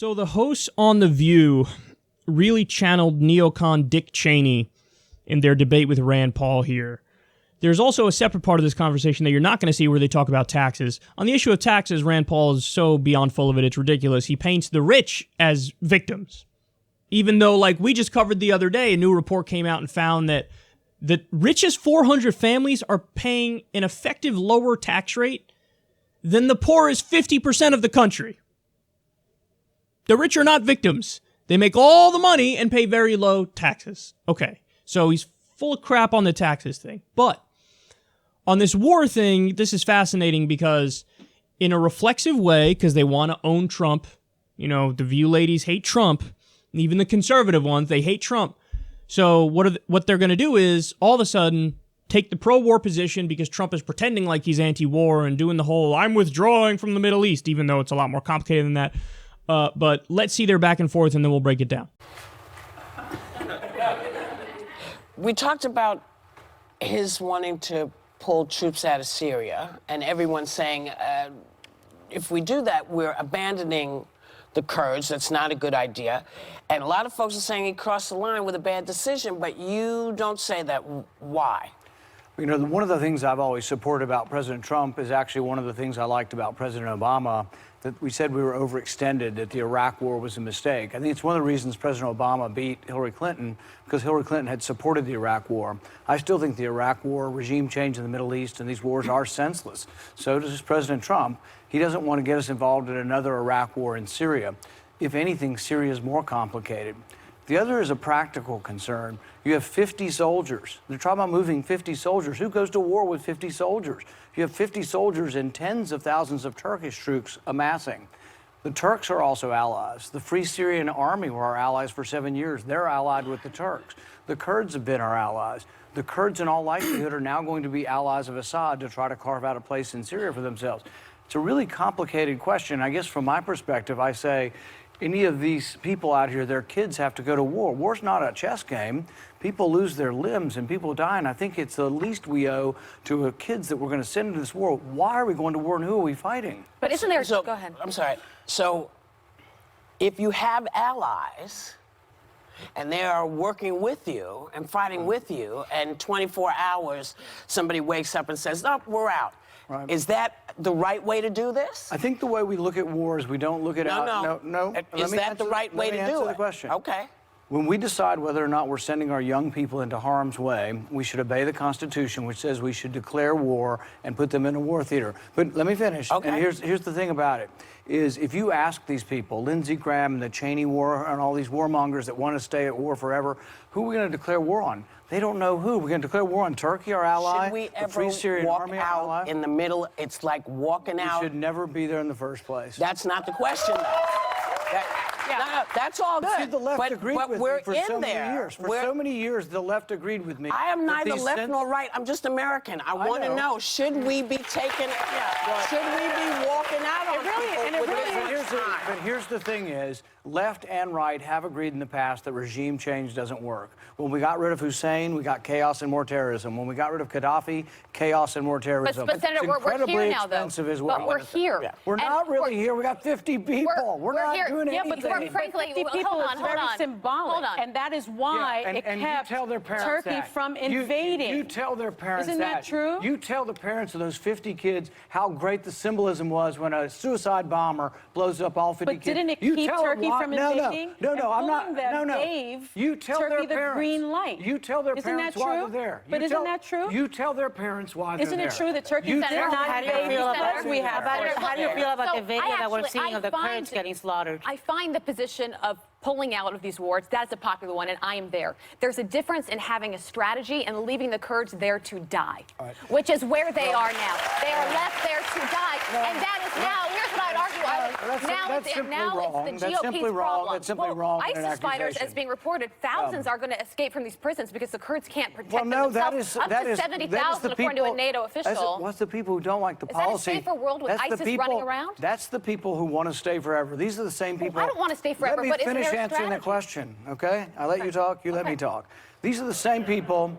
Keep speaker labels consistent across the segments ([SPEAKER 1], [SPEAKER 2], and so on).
[SPEAKER 1] So the hosts on The View really channeled neocon Dick Cheney in their debate with Rand Paul here. There's also a separate part of this conversation that you're not going to see where they talk about taxes. On the issue of taxes, Rand Paul is so beyond full of it, it's ridiculous. He paints the rich as victims. Even though, like we just covered the other day, a new report came out and found that the richest 400 families are paying an effective lower tax rate than the poorest 50% of the country. The rich are not victims. They make all the money and pay very low taxes. Okay, so he's full of crap on the taxes thing. But on this war thing, this is fascinating because in a reflexive way, because they want to own Trump, you know, the View ladies hate Trump, and even the conservative ones, they hate Trump. So what they're going to do is all of a sudden take the pro-war position because Trump is pretending like he's anti-war and doing the whole I'm withdrawing from the Middle East, even though it's a lot more complicated than that. But let's see their back and forth, and then we'll break it down.
[SPEAKER 2] We talked about his wanting to pull troops out of Syria, and everyone's saying, if we do that, we're abandoning the Kurds. That's not a good idea. And a lot of folks are saying he crossed the line with a bad decision, but you don't say that. Why?
[SPEAKER 3] You know, one of the things I've always supported about President Trump is actually one of the things I liked about President Obama, that we said we were overextended, that the Iraq war was a mistake. I think it's one of the reasons President Obama beat Hillary Clinton, because Hillary Clinton had supported the Iraq war. I still think the Iraq war, regime change in the Middle East, and these wars are senseless. So does President Trump. He doesn't want to get us involved in another Iraq war in Syria. If anything, Syria is more complicated. The other is a practical concern. You have 50 soldiers. They're talking about moving 50 soldiers. Who goes to war with 50 soldiers? You have 50 soldiers and tens of thousands of Turkish troops amassing. The Turks are also allies. The Free Syrian Army were our allies for 7 years. They're allied with the Turks. The Kurds have been our allies. The Kurds, in all likelihood, are now going to be allies of Assad to try to carve out a place in Syria for themselves. It's a really complicated question. I guess from my perspective, I say, any of these people out here, their kids have to go to war. War's not a chess game. People lose their limbs and people die, and I think it's the least we owe to the kids that we're going to send into this war. Why are we going to war and who are we fighting?
[SPEAKER 4] But isn't there...
[SPEAKER 2] So,
[SPEAKER 4] go ahead.
[SPEAKER 2] I'm sorry. So if you have allies and they are working with you and fighting with you, and 24 hours somebody wakes up and says, no, we're out. Right. Is that the right way to do this?
[SPEAKER 3] I think the way we look at war is we don't look at...
[SPEAKER 2] No. Is that the right way to do it?
[SPEAKER 3] Let me answer the question.
[SPEAKER 2] Okay.
[SPEAKER 3] When we decide whether or not we're sending our young people into harm's way, we should obey the Constitution, which says we should declare war and put them in a war theater. But let me finish.
[SPEAKER 2] Okay.
[SPEAKER 3] And here's the thing about it, is if you ask these people, Lindsey Graham and the Cheney war and all these warmongers that want to stay at war forever, who are we going to declare war on? They don't know who. We're going to declare war on Turkey, our ally?
[SPEAKER 2] Should we
[SPEAKER 3] the
[SPEAKER 2] ever
[SPEAKER 3] Free Syrian
[SPEAKER 2] walk
[SPEAKER 3] Army, our
[SPEAKER 2] out
[SPEAKER 3] ally?
[SPEAKER 2] in the middle? It's like walking out.
[SPEAKER 3] We should never be there in the first place.
[SPEAKER 2] That's not the question, though. No, that's all good.
[SPEAKER 3] See, the left agreed with me for so many years. For so many years, the left agreed with me.
[SPEAKER 2] I am neither left nor right. I'm just American. I want to know, should we be taking... should we be walking out on people?
[SPEAKER 3] But here's the thing is, left and right have agreed in the past that regime change doesn't work. When we got rid of Hussein, we got chaos and more terrorism. When we got rid of Gaddafi, chaos and more terrorism.
[SPEAKER 4] But Senator, we're here now, though. But we're here.
[SPEAKER 3] Yeah. We're not really here. We got 50 people. We're not
[SPEAKER 4] here.
[SPEAKER 3] doing anything.
[SPEAKER 4] Yeah, but frankly,
[SPEAKER 5] 50 people
[SPEAKER 4] hold
[SPEAKER 5] is very symbolic.
[SPEAKER 4] Hold on.
[SPEAKER 5] And that is why it kept Turkey from invading.
[SPEAKER 3] You tell their parents
[SPEAKER 5] Isn't that true?
[SPEAKER 3] You tell the parents of those 50 kids how great the symbolism was when a suicide bomber blows up all 50 kids.
[SPEAKER 5] But didn't it keep Turkey from invading?
[SPEAKER 3] No, I'm not.
[SPEAKER 5] Gave
[SPEAKER 3] you tell
[SPEAKER 5] Turkey
[SPEAKER 3] their parents.
[SPEAKER 5] The green light.
[SPEAKER 3] You tell their parents why they're there.
[SPEAKER 5] But isn't that true?
[SPEAKER 3] You tell their parents why they're there.
[SPEAKER 5] Isn't it true that Turkey did not invade?
[SPEAKER 4] How
[SPEAKER 6] do you feel about the video that we're seeing of the
[SPEAKER 4] Kurds
[SPEAKER 6] Kurds getting slaughtered?
[SPEAKER 4] I find the position of pulling out of these wars, that's a popular one, and I am there. There's a difference in having a strategy and leaving the Kurds there to die, which is where they are now. They are left there to die, and that is now, here's what I'd argue, now it's the GOP's problem.
[SPEAKER 3] That's simply wrong.
[SPEAKER 4] ISIS fighters, as being reported, thousands are going to escape from these prisons because the Kurds can't protect themselves. Up to 70,000, according to a NATO official.
[SPEAKER 3] What's the people who don't like the policy?
[SPEAKER 4] Is that a safer world with ISIS running around?
[SPEAKER 3] That's the people who want to stay forever. These are the same people.
[SPEAKER 4] I don't want to stay forever, but isn't there a strategy?
[SPEAKER 3] Answering the question, okay? I let you talk, you let me talk. These are the same people,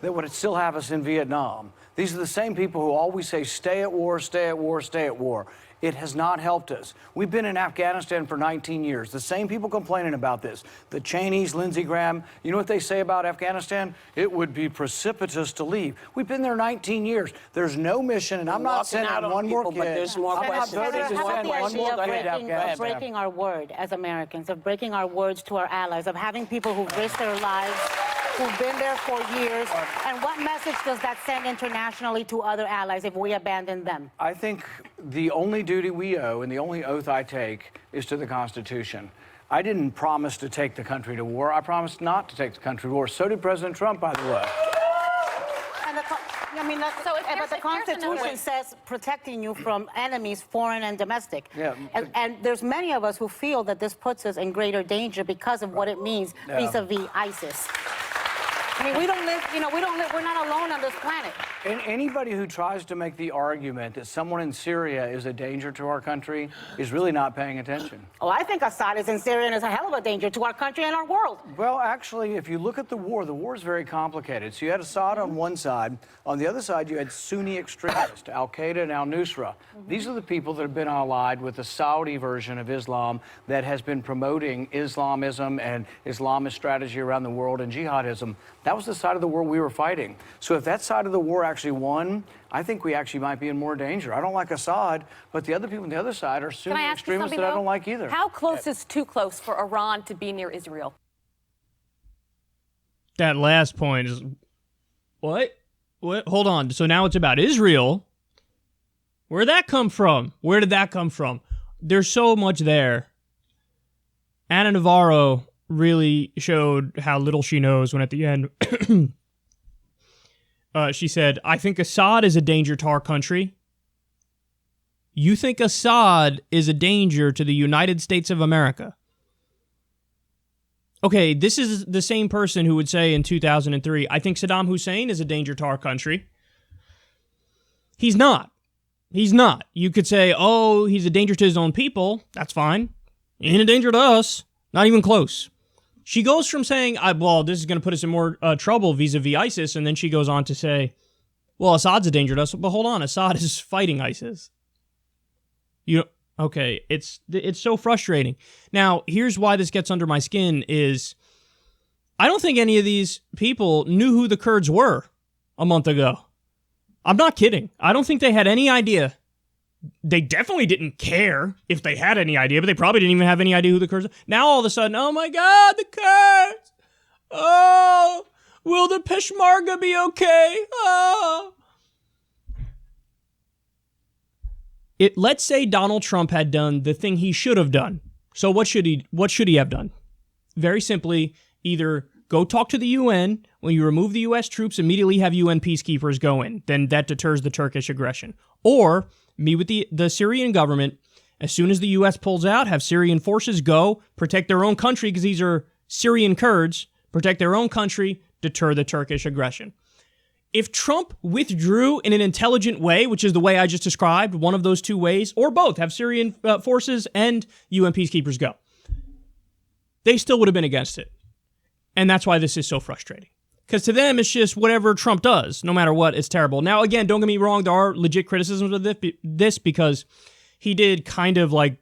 [SPEAKER 3] that would still have us in Vietnam. These are the same people who always say, stay at war, stay at war, stay at war. It has not helped us. We've been in Afghanistan for 19 years. The same people complaining about this. The Cheneys, Lindsey Graham, you know what they say about Afghanistan? It would be precipitous to leave. We've been there 19 years. There's no mission, and I'm not sending one more kid.
[SPEAKER 2] But there's more questions.
[SPEAKER 6] Of breaking our word as Americans, of breaking our words to our allies, of having people who've risked their lives, who've been there for years. And what message does that send internationally to other allies if we abandon them?
[SPEAKER 3] I think the only duty we owe and the only oath I take is to the Constitution. I didn't promise to take the country to war. I promised not to take the country to war. So did President Trump, by the way.
[SPEAKER 6] But the Constitution says protecting you from enemies, foreign and domestic.
[SPEAKER 3] Yeah.
[SPEAKER 6] And there's many of us who feel that this puts us in greater danger because of what it means vis-a-vis ISIS. I mean, we don't live, we're not alone on this planet.
[SPEAKER 3] And anybody who tries to make the argument that someone in Syria is a danger to our country is really not paying attention.
[SPEAKER 6] Oh, I think Assad is in Syria and is a hell of a danger to our country and our world.
[SPEAKER 3] Well, actually, if you look at the war is very complicated. So you had Assad on one side. On the other side, you had Sunni extremists, Al-Qaeda and Al-Nusra. These are the people that have been allied with the Saudi version of Islam that has been promoting Islamism and Islamist strategy around the world and jihadism. That was the side of the war we were fighting. So if that side of the war actually won, I think we actually might be in more danger. I don't like Assad, but the other people on the other side are Sunni extremists that I don't like either.
[SPEAKER 4] How close is too close for Iran to be near Israel?
[SPEAKER 1] That last point is... What? Hold on. So now it's about Israel. Where'd that come from? Where did that come from? There's so much there. Ana Navarro really showed how little she knows when at the end she said, I think Assad is a danger to our country. You think Assad is a danger to the United States of America? Okay, this is the same person who would say in 2003, I think Saddam Hussein is a danger to our country. He's not. He's not. You could say, oh, he's a danger to his own people. That's fine. He ain't a danger to us. Not even close. She goes from saying, well, this is going to put us in more trouble vis-a-vis ISIS, and then she goes on to say, well, Assad's a danger to us. But hold on, Assad is fighting ISIS. Okay, it's so frustrating. Now, here's why this gets under my skin is I don't think any of these people knew who the Kurds were a month ago. I'm not kidding. I don't think they had any idea. They definitely didn't care if they had any idea, but they probably didn't even have any idea who the Kurds were. Now, all of a sudden, oh my God, the Kurds! Oh, will the Peshmerga be okay? Oh. Let's say Donald Trump had done the thing he should have done. So what should he have done? Very simply, either go talk to the UN. When you remove the U.S. troops, immediately have UN peacekeepers go in. Then that deters the Turkish aggression. Or meet with the Syrian government. As soon as the U.S. pulls out, have Syrian forces go, protect their own country, because these are Syrian Kurds, protect their own country, deter the Turkish aggression. If Trump withdrew in an intelligent way, which is the way I just described, one of those two ways, or both, have Syrian forces and UN peacekeepers go, they still would have been against it. And that's why this is so frustrating. Because to them, it's just whatever Trump does, no matter what, it's terrible. Now, again, don't get me wrong, there are legit criticisms of this because he did kind of like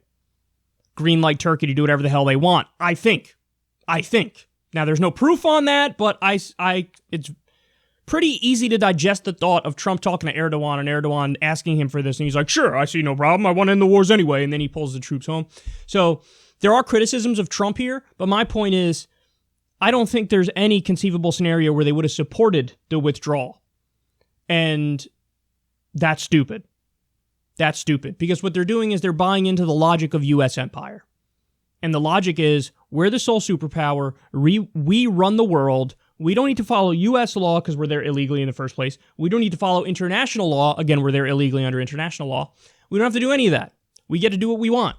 [SPEAKER 1] green light Turkey to do whatever the hell they want. I think. Now, there's no proof on that, but it's pretty easy to digest the thought of Trump talking to Erdogan and Erdogan asking him for this. And he's like, sure, I see no problem. I want to end the wars anyway. And then he pulls the troops home. So there are criticisms of Trump here. But my point is, I don't think there's any conceivable scenario where they would have supported the withdrawal. And that's stupid. That's stupid. Because what they're doing is they're buying into the logic of U.S. empire. And the logic is, we're the sole superpower. We run the world. We don't need to follow U.S. law because we're there illegally in the first place. We don't need to follow international law. Again, we're there illegally under international law. We don't have to do any of that. We get to do what we want.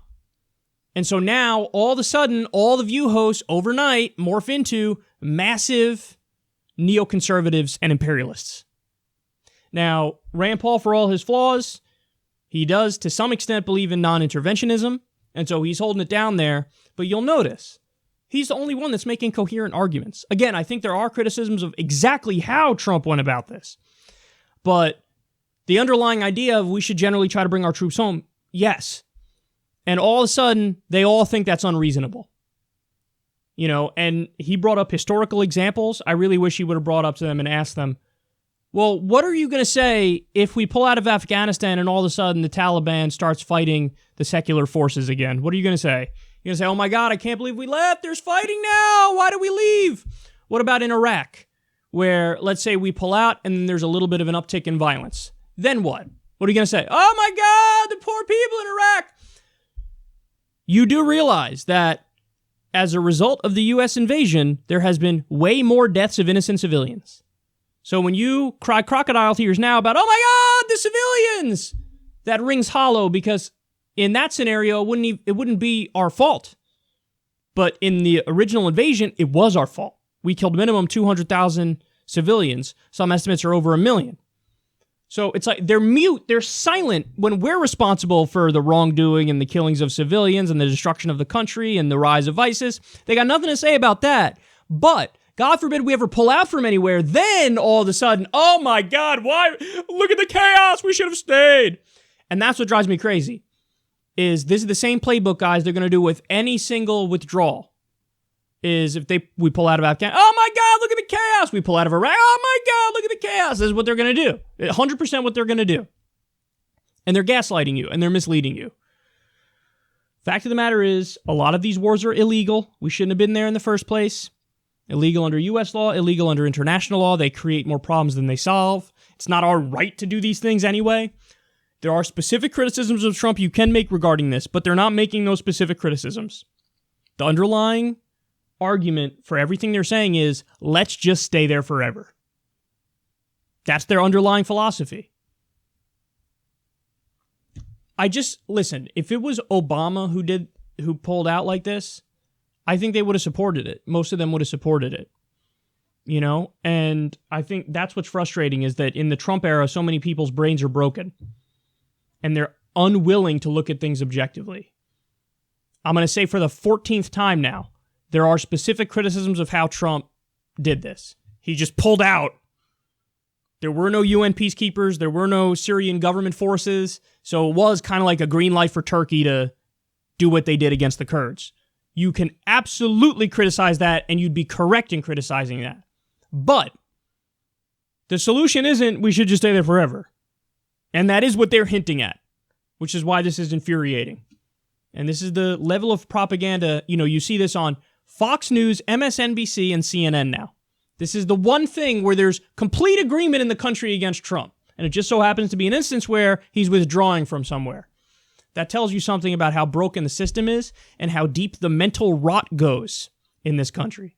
[SPEAKER 1] And so now, all of a sudden, all the View hosts overnight morph into massive neoconservatives and imperialists. Now, Rand Paul, for all his flaws, he does to some extent believe in non-interventionism. And so he's holding it down there. But you'll notice, he's the only one that's making coherent arguments. Again, I think there are criticisms of exactly how Trump went about this. But the underlying idea of we should generally try to bring our troops home, Yes. And all of a sudden, they all think that's unreasonable. You know, and he brought up historical examples. I really wish he would have brought up to them and asked them, well, what are you going to say if we pull out of Afghanistan and all of a sudden the Taliban starts fighting the secular forces again? What are you going to say? You're going to say, oh my God, I can't believe we left. There's fighting now. Why did we leave? What about in Iraq, where let's say we pull out and then there's a little bit of an uptick in violence? Then what? What are you going to say? Oh my God, the poor people in Iraq. You do realize that as a result of the U.S. invasion, there has been way more deaths of innocent civilians. So when you cry crocodile tears now about, oh my God, the civilians, that rings hollow, because in that scenario, it wouldn't be our fault. But in the original invasion, it was our fault. We killed minimum 200,000 civilians. Some estimates are over 1 million. So it's like they're mute, they're silent when we're responsible for the wrongdoing and the killings of civilians and the destruction of the country and the rise of ISIS. They got nothing to say about that. But God forbid we ever pull out from anywhere, then all of a sudden, oh my God, why? Look at the chaos, we should have stayed. And that's what drives me crazy, is this is the same playbook, guys, they're going to do with any single withdrawal. Is if we pull out of Afghanistan, oh my God, look at the chaos. We pull out of Iraq, oh my God, look at the chaos. This is what they're going to do. 100% what they're going to do. And they're gaslighting you, and they're misleading you. Fact of the matter is, a lot of these wars are illegal. We shouldn't have been there in the first place. Illegal under U.S. law, illegal under international law. They create more problems than they solve. It's not our right to do these things anyway. There are specific criticisms of Trump you can make regarding this, but they're not making those specific criticisms. The underlying argument for everything they're saying is, let's just stay there forever. That's their underlying philosophy. Listen, if it was Obama who pulled out like this, I think they would have supported it. Most of them would have supported it. You know? And I think that's what's frustrating, is that in the Trump era, so many people's brains are broken. And they're unwilling to look at things objectively. I'm going to say for the 14th time now, there are specific criticisms of how Trump did this. He just pulled out. There were no UN peacekeepers. There were no Syrian government forces. So it was kind of like a green light for Turkey to do what they did against the Kurds. You can absolutely criticize that, and you'd be correct in criticizing that. But the solution isn't we should just stay there forever. And that is what they're hinting at, which is why this is infuriating. And this is the level of propaganda. You know, you see this on Fox News, MSNBC, and CNN now. This is the one thing where there's complete agreement in the country against Trump. And it just so happens to be an instance where he's withdrawing from somewhere. That tells you something about how broken the system is and how deep the mental rot goes in this country.